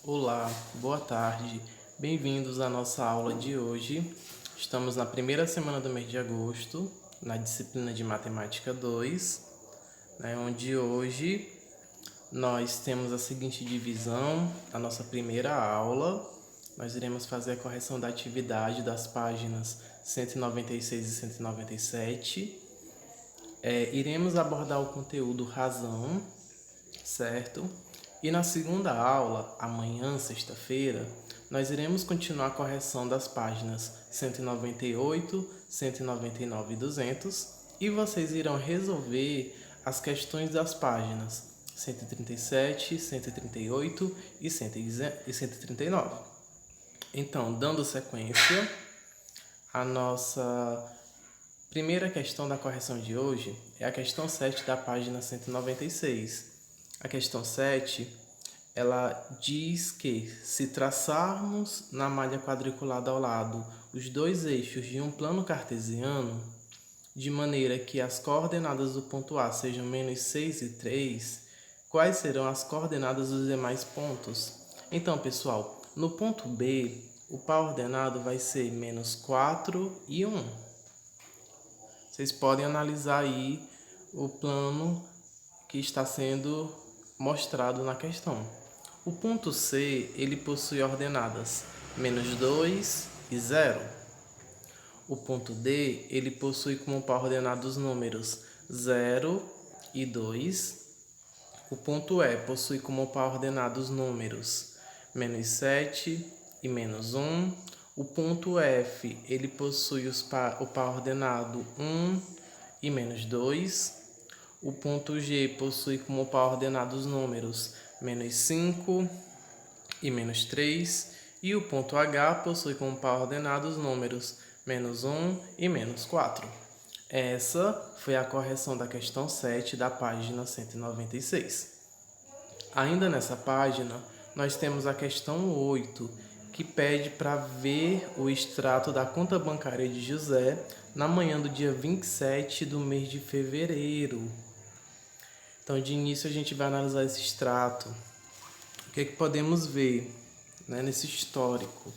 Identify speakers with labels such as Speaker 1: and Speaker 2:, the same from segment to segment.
Speaker 1: Olá, boa tarde, bem-vindos à nossa aula de hoje. Estamos na primeira semana do mês de agosto, na disciplina de Matemática 2, onde hoje nós temos a seguinte divisão. A nossa primeira aula, nós iremos fazer a correção da atividade das páginas 196 e 197. Iremos abordar o conteúdo razão, certo? E na segunda aula, amanhã, sexta-feira, nós iremos continuar a correção das páginas 198, 199 e 200 e vocês irão resolver as questões das páginas 137, 138 e 139. Então, dando sequência, a nossa primeira questão da correção de hoje é a questão 7 da página 196. A questão 7, ela diz que se traçarmos na malha quadriculada ao lado os dois eixos de um plano cartesiano, de maneira que as coordenadas do ponto A sejam -6 e 3, quais serão as coordenadas dos demais pontos? Então, pessoal, no ponto B, o par ordenado vai ser -4 e 1. Vocês podem analisar aí o plano que está sendo mostrado na questão. O ponto C, ele possui ordenadas -2 e 0. O ponto D, ele possui como par ordenado os números 0 e 2. O ponto E possui como par ordenado os números -7 e -1. O ponto F, ele possui o par ordenado 1 e -2. O ponto G possui como par ordenado os números -5 e -3. E o ponto H possui como par ordenado os números -1 e -4. Essa foi a correção da questão 7 da página 196. Ainda nessa página, nós temos a questão 8, que pede para ver o extrato da conta bancária de José na manhã do dia 27 do mês de fevereiro. Então, de início, a gente vai analisar esse extrato. O que podemos ver, nesse histórico?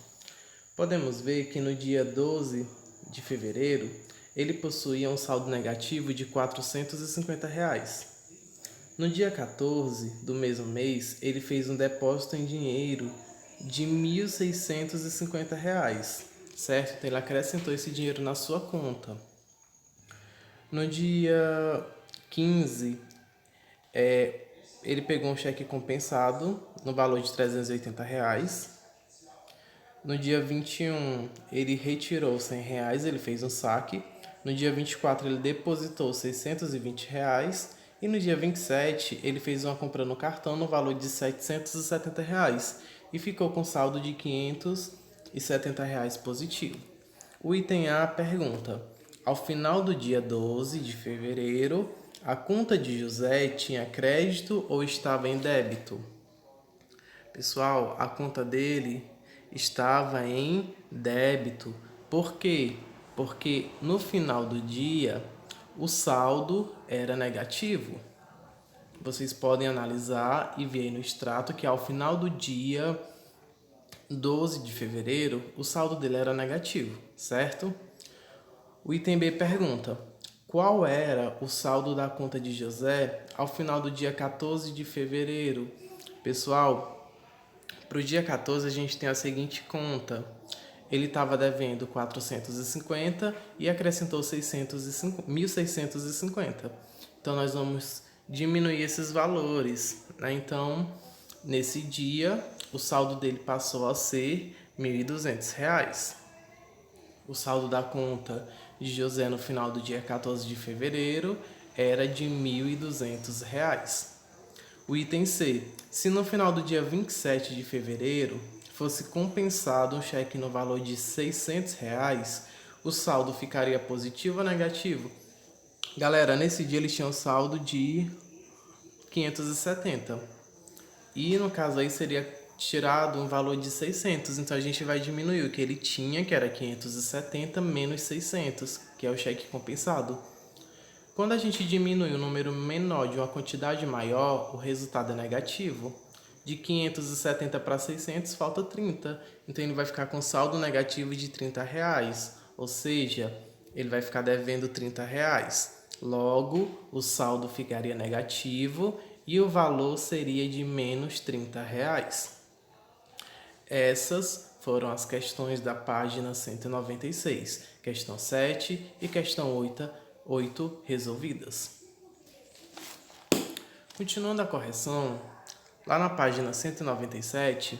Speaker 1: Podemos ver que no dia 12 de fevereiro, ele possuía um saldo negativo de R$ 450. No dia 14 do mesmo mês, ele fez um depósito em dinheiro de R$ 1.650, certo? Então, ele acrescentou esse dinheiro na sua conta. No dia 15, ele pegou um cheque compensado no valor de R$ 380. No dia 21, ele retirou R$ 100, ele fez um saque. No dia 24, ele depositou R$ 620. E no dia 27, ele fez uma compra no cartão no valor de R$ 770 e ficou com saldo de R$ 570 positivo. O item A pergunta: ao final do dia 12 de fevereiro, a conta de José tinha crédito ou estava em débito? Pessoal, a conta dele estava em débito. Por quê? Porque no final do dia o saldo era negativo. Vocês podem analisar e ver no extrato que ao final do dia 12 de fevereiro o saldo dele era negativo, certo? O item B pergunta: qual era o saldo da conta de José ao final do dia 14 de fevereiro? Pessoal, para o dia 14 a gente tem a seguinte conta. Ele estava devendo 450 e acrescentou 1.650. Então, nós vamos diminuir esses valores. Então, nesse dia, o saldo dele passou a ser R$ 1.200. O saldo da conta de José no final do dia 14 de fevereiro era de R$ 1.200. O item C. Se no final do dia 27 de fevereiro fosse compensado um cheque no valor de R$ 600, o saldo ficaria positivo ou negativo? Galera, nesse dia eles tinham saldo de 570. E no caso aí seria tirado um valor de 600. Então a gente vai diminuir o que ele tinha, que era 570, menos 600, que é o cheque compensado. Quando a gente diminui um número menor de uma quantidade maior, o resultado é negativo. De 570 para 600 falta 30. Então ele vai ficar com saldo negativo de R$30. Ou seja, ele vai ficar devendo R$30. Logo, o saldo ficaria negativo e o valor seria de menos R$30. Essas foram as questões da página 196, questão 7 e questão 8 resolvidas. Continuando a correção, lá na página 197,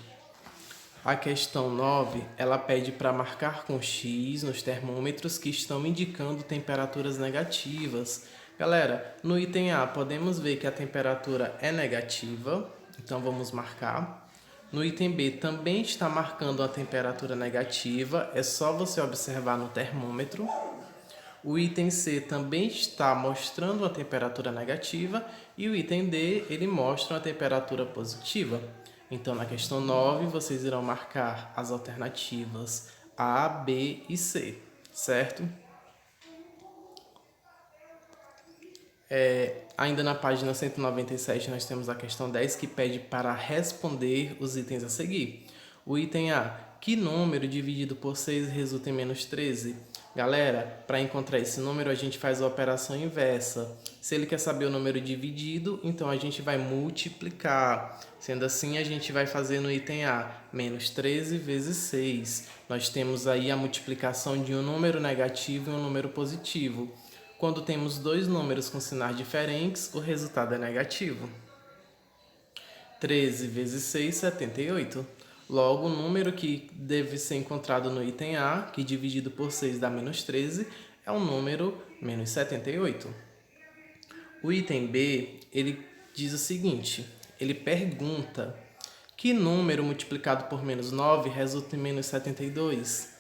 Speaker 1: a questão 9, ela pede para marcar com X nos termômetros que estão indicando temperaturas negativas. Galera, no item A podemos ver que a temperatura é negativa, então vamos marcar. No item B também está marcando a temperatura negativa, é só você observar no termômetro. O item C também está mostrando uma temperatura negativa e o item D, ele mostra uma temperatura positiva. Então, na questão 9, vocês irão marcar as alternativas A, B e C, certo? Ainda na página 197, nós temos a questão 10, que pede para responder os itens a seguir. O item A, que número dividido por 6 resulta em menos 13? Galera, para encontrar esse número, a gente faz a operação inversa. Se ele quer saber o número dividido, então a gente vai multiplicar. Sendo assim, a gente vai fazer no item A, menos 13 vezes 6. Nós temos aí a multiplicação de um número negativo e um número positivo. Quando temos dois números com sinais diferentes, o resultado é negativo. 13 vezes 6, 78. Logo, o número que deve ser encontrado no item A, que dividido por 6 dá menos 13, é o número menos 78. O item B, ele diz o seguinte, ele pergunta, que número multiplicado por menos 9 resulta em menos 72?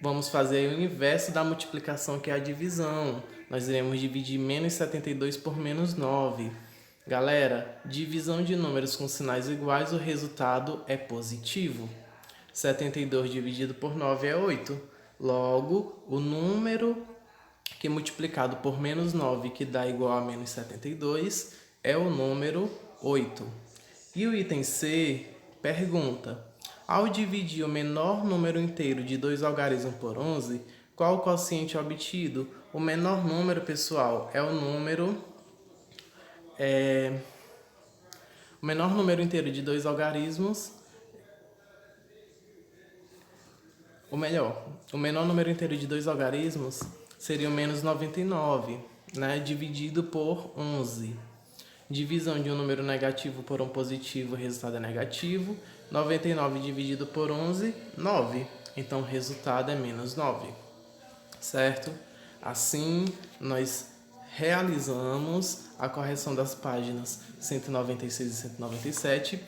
Speaker 1: Vamos fazer o inverso da multiplicação, que é a divisão. Nós iremos dividir menos 72 por menos 9. Galera, divisão de números com sinais iguais, o resultado é positivo. 72 dividido por 9 é 8. Logo, o número que multiplicado por menos 9, que dá igual a menos 72, é o número 8. E o item C pergunta, ao dividir o menor número inteiro de 2 algarismos por 11, qual o quociente obtido? O menor número, pessoal, é o número... O menor número inteiro de 2 algarismos... O menor número inteiro de 2 algarismos seria o menos 99, né? Dividido por 11. Divisão de um número negativo por um positivo, o resultado é negativo. 99 dividido por 11, 9. Então, o resultado é menos 9. Certo? Assim, nós realizamos a correção das páginas 196 e 197.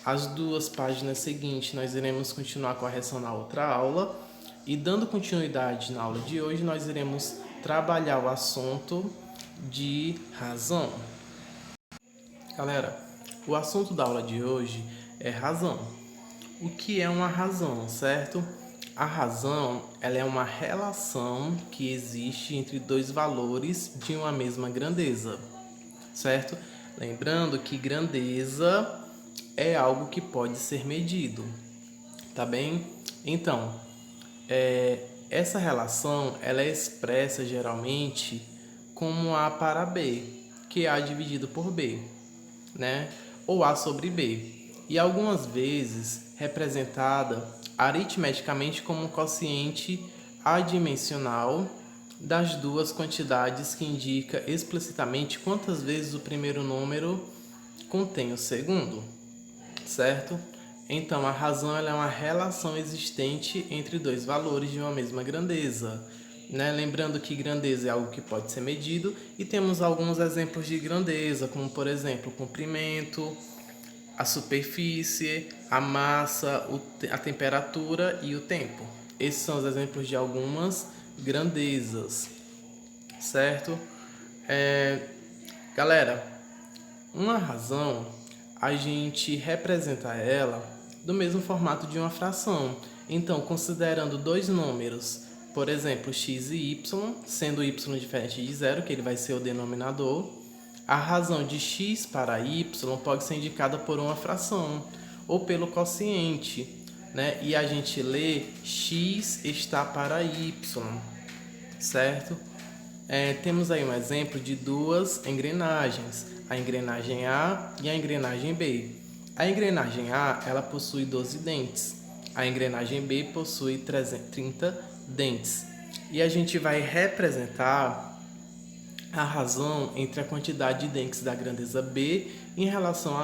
Speaker 1: As duas páginas seguintes, nós iremos continuar a correção na outra aula. E dando continuidade na aula de hoje, nós iremos trabalhar o assunto de razão. Galera, o assunto da aula de hoje é razão. O que é uma razão, certo? A razão, ela é uma relação que existe entre dois valores de uma mesma grandeza, certo? Lembrando que grandeza é algo que pode ser medido, tá bem? Então, essa relação, ela é expressa geralmente como A para B, que é A dividido por B, né? Ou A sobre B. E algumas vezes representada aritmeticamente como um quociente adimensional das duas quantidades, que indica explicitamente quantas vezes o primeiro número contém o segundo, certo? Então, a razão, ela é uma relação existente entre dois valores de uma mesma grandeza, né? Lembrando que grandeza é algo que pode ser medido, e temos alguns exemplos de grandeza, como por exemplo o comprimento, a superfície, a massa, a temperatura e o tempo. Esses são os exemplos de algumas grandezas, certo? Galera, uma razão, a gente representa ela do mesmo formato de uma fração. Então, considerando dois números, por exemplo, x e y, sendo y diferente de zero, que ele vai ser o denominador, A razão de x para y pode ser indicada por uma fração ou pelo quociente, né? E a gente lê x está para y, certo? Temos aí um exemplo de duas engrenagens, a engrenagem A e a engrenagem B. A engrenagem A, ela possui 12 dentes, a engrenagem B possui 30 dentes. E a gente vai representar a razão entre a quantidade de dentes da grandeza B em relação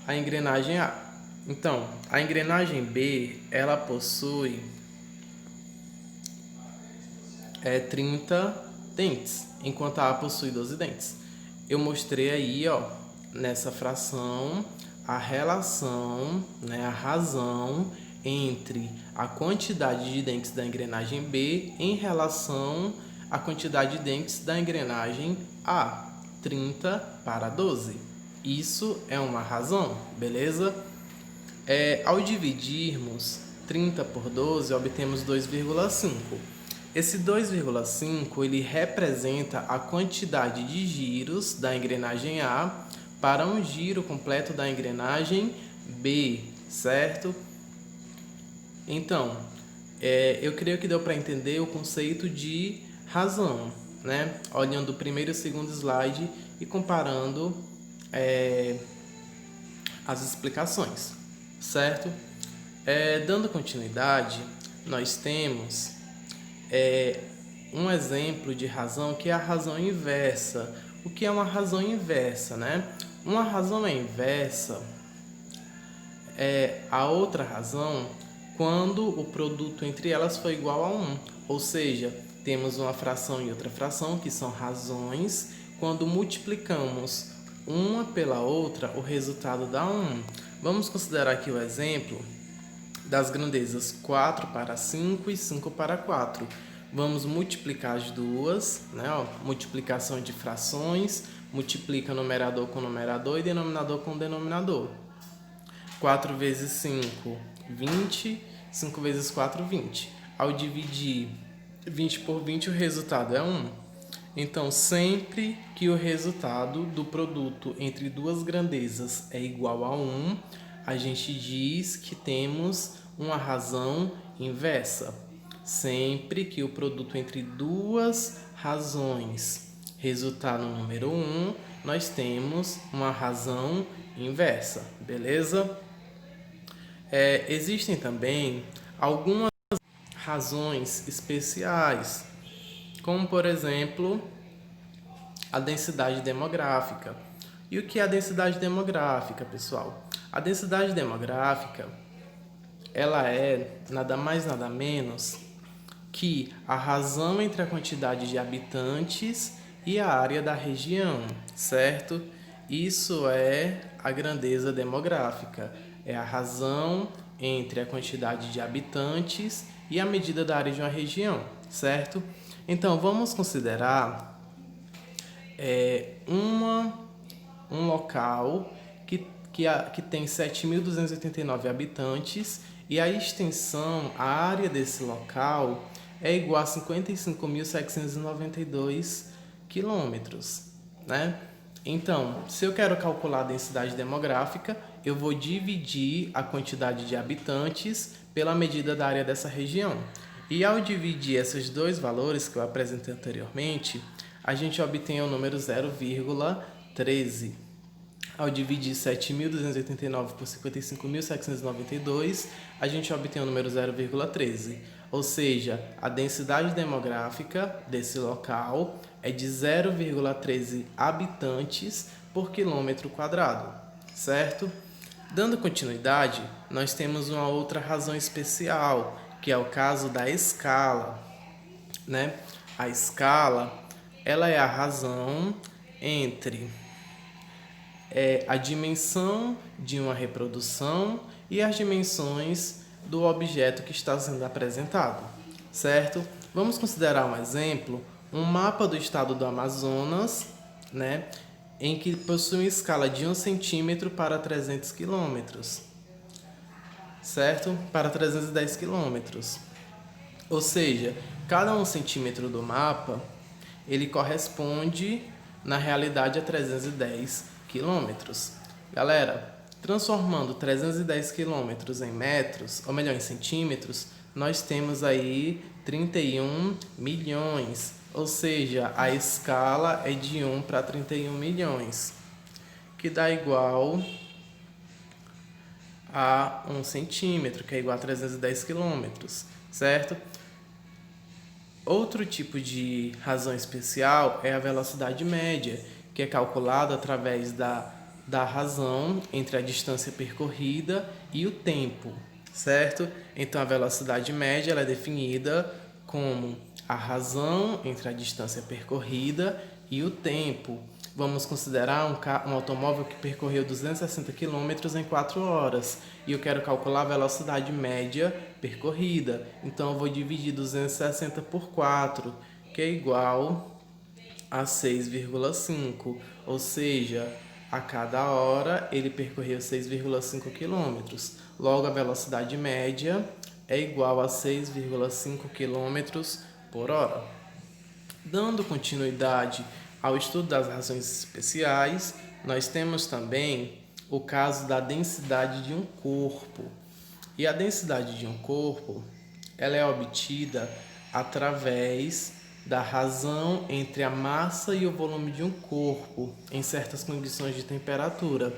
Speaker 1: à engrenagem A. Então, a engrenagem B, ela possui 30 dentes, enquanto a A possui 12 dentes. Eu mostrei aí, ó, nessa fração, a relação, né, a razão entre a quantidade de dentes da engrenagem B em relação à quantidade de dentes da engrenagem A, 30 para 12. Isso é uma razão, beleza? Ao dividirmos 30 por 12, obtemos 2,5. Esse 2,5 ele representa a quantidade de giros da engrenagem A para um giro completo da engrenagem B, certo? Então, eu creio que deu para entender o conceito de razão, né? Olhando o primeiro e o segundo slide e comparando as explicações, certo? Dando continuidade, nós temos um exemplo de razão que é a razão inversa. O que é uma razão inversa, né? Uma razão inversa é a outra razão quando o produto entre elas for igual a 1. Ou seja, temos uma fração e outra fração, que são razões. Quando multiplicamos uma pela outra, o resultado dá 1. Vamos considerar aqui o exemplo das grandezas 4 para 5 e 5 para 4. Vamos multiplicar as duas, né? Multiplicação de frações, multiplica numerador com numerador e denominador com denominador. 4 vezes 5, 20. 5 vezes 4, 20. Ao dividir 20 por 20, o resultado é 1. Então, sempre que o resultado do produto entre duas grandezas é igual a 1, a gente diz que temos uma razão inversa. Sempre que o produto entre duas razões resultar no número 1, nós temos uma razão inversa, beleza? Existem também algumas razões especiais, como por exemplo a densidade demográfica. E o que é a densidade demográfica, pessoal? A densidade demográfica, ela é nada mais nada menos que a razão entre a quantidade de habitantes e a área da região, certo? Isso é a grandeza demográfica, é a razão entre a quantidade de habitantes e a medida da área de uma região, certo? Então, vamos considerar um local que tem 7.289 habitantes e a extensão, a área desse local é igual a 55.792 quilômetros, né? Então, se eu quero calcular a densidade demográfica, eu vou dividir a quantidade de habitantes pela medida da área dessa região. E ao dividir esses dois valores que eu apresentei anteriormente, a gente obtém o número 0,13. Ao dividir 7.289 por 55.792, a gente obtém o número 0,13. Ou seja, a densidade demográfica desse local é de 0,13 habitantes por quilômetro quadrado, certo? Dando continuidade, nós temos uma outra razão especial, que é o caso da escala, né? A escala, ela é a razão entre a dimensão de uma reprodução e as dimensões do objeto que está sendo apresentado, certo? Vamos considerar um exemplo, um mapa do estado do Amazonas, né, em que possui uma escala de 1 centímetro para 300 quilômetros, certo? Para 310 quilômetros. Ou seja, cada 1 centímetro do mapa ele corresponde, na realidade, a 310 quilômetros. Galera, transformando 310 quilômetros em metros, ou melhor, em centímetros, nós temos aí 31 milhões, ou seja, a escala é de 1 para 31 milhões, que dá igual a 1 centímetro, que é igual a 310 quilômetros, certo? Outro tipo de razão especial é a velocidade média, que é calculada através da razão entre a distância percorrida e o tempo, certo? Então, a velocidade média ela é definida como a razão entre a distância percorrida e o tempo. Vamos considerar um automóvel que percorreu 260 km em 4 horas e eu quero calcular a velocidade média percorrida. Então, eu vou dividir 260 por 4, que é igual a 6,5, ou seja, a cada hora ele percorreu 6,5 km. Logo, a velocidade média é igual a 6,5 km por hora. Dando continuidade ao estudo das razões especiais, nós temos também o caso da densidade de um corpo. E a densidade de um corpo, ela é obtida através da razão entre a massa e o volume de um corpo em certas condições de temperatura.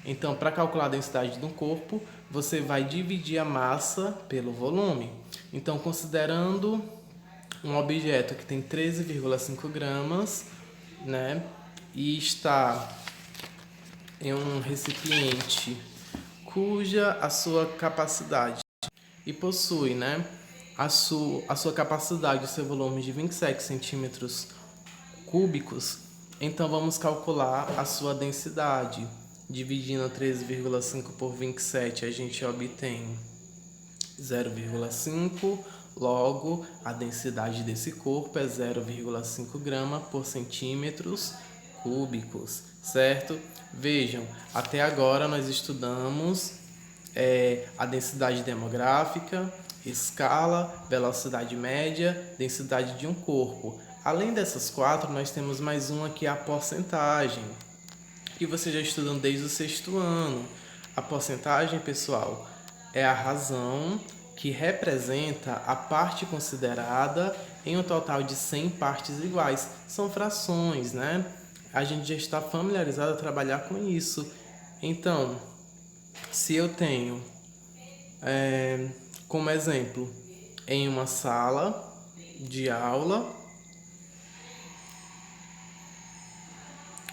Speaker 1: Então, para calcular a densidade de um corpo, você vai dividir a massa pelo volume. Então, considerando um objeto que tem 13,5 gramas, né, e está em um recipiente cuja a sua capacidade e possui, né, a sua capacidade, o seu volume de 27 centímetros cúbicos, então vamos calcular a sua densidade. Dividindo 13,5 por 27, a gente obtém 0,5, logo a densidade desse corpo é 0,5 grama por centímetros cúbicos, certo? Vejam, até agora nós estudamos a densidade demográfica, escala, velocidade média, densidade de um corpo. Além dessas 4, nós temos mais uma que é a porcentagem, que vocês já estudam desde o 6º ano. A porcentagem, pessoal, é a razão que representa a parte considerada em um total de 100 partes iguais. São frações, né? A gente já está familiarizado a trabalhar com isso. Então, se eu tenho, como exemplo, em uma sala de aula,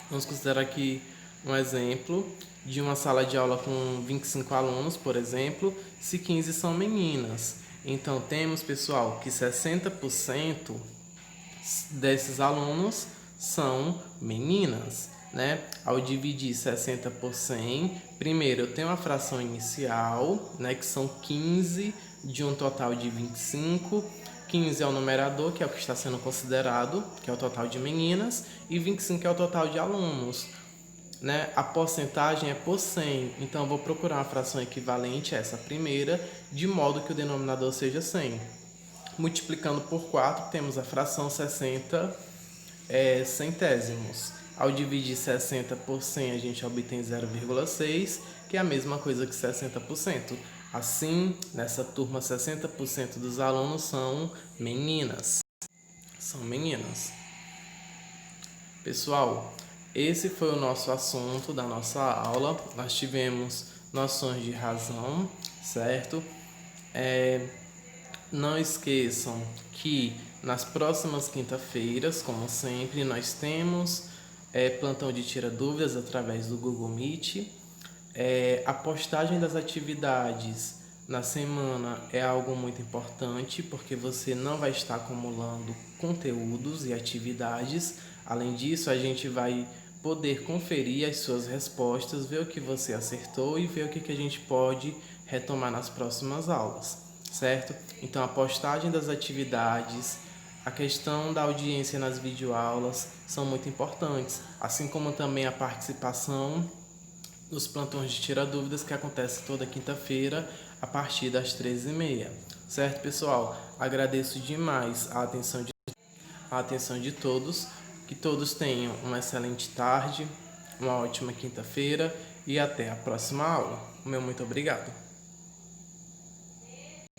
Speaker 1: vamos considerar aqui um exemplo de uma sala de aula com 25 alunos, por exemplo, se 15 são meninas. Então, temos, pessoal, que 60% desses alunos são meninas, né? Ao dividir 60 por 100, primeiro eu tenho a fração inicial, né, que são 15 de um total de 25. 15 é o numerador, que é o que está sendo considerado, que é o total de meninas, e 25 é o total de alunos, né? A porcentagem é por 100, então eu vou procurar uma fração equivalente a essa primeira, de modo que o denominador seja 100. Multiplicando por 4, temos a fração 60 centésimos. Ao dividir 60 por 100, a gente obtém 0,6, que é a mesma coisa que 60%. Assim, nessa turma, 60% dos alunos são meninas. São meninas. Pessoal, esse foi o nosso assunto da nossa aula. Nós tivemos noções de razão, certo? Não esqueçam que nas próximas quinta-feiras, como sempre, nós temos plantão de tira dúvidas através do Google Meet. A postagem das atividades na semana é algo muito importante, porque você não vai estar acumulando conteúdos e atividades. Além disso, a gente vai poder conferir as suas respostas, ver o que você acertou e ver o que a gente pode retomar nas próximas aulas, certo? Então, a postagem das atividades, a questão da audiência nas videoaulas são muito importantes, assim como também a participação nos plantões de tira dúvidas que acontece toda quinta-feira a partir das 13h30, certo, pessoal? Agradeço demais a atenção de a atenção de todos, que todos tenham uma excelente tarde, uma ótima quinta-feira e até a próxima aula. Meu muito obrigado.